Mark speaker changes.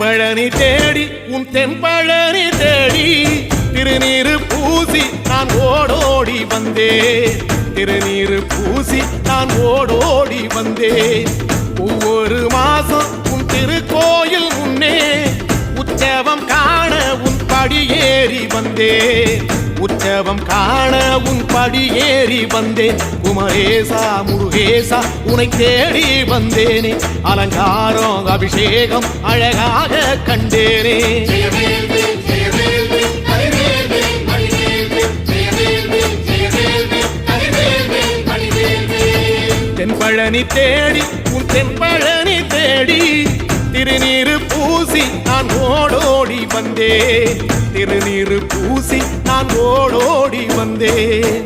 Speaker 1: தென்பழனி தேடி உன் தென்பழனி தேடி திருநீரு பூசி நான் ஓடோடி வந்தேன். திருநீரு பூசி நான் ஓடோடி வந்தேன். ஒவ்வொரு மாசம் உன் திருக்கோயில் முன்னே உற்சவம் காண உன் படியேறி வந்தேன். உற்சவம் காண உன் படியேறி வந்தேன். குமரேசா முருகேசா உனை தேடி வந்தேனே. அலங்காரம் அபிஷேகம் அழகாக கண்டேனே. தென்பழனி தேடி உன் தென்பழனி தேடி திருநீரு பூசி நான் ஓடோடி வந்தேன். திருநீரு பூசி நான் ஓடோடி வந்தேன்.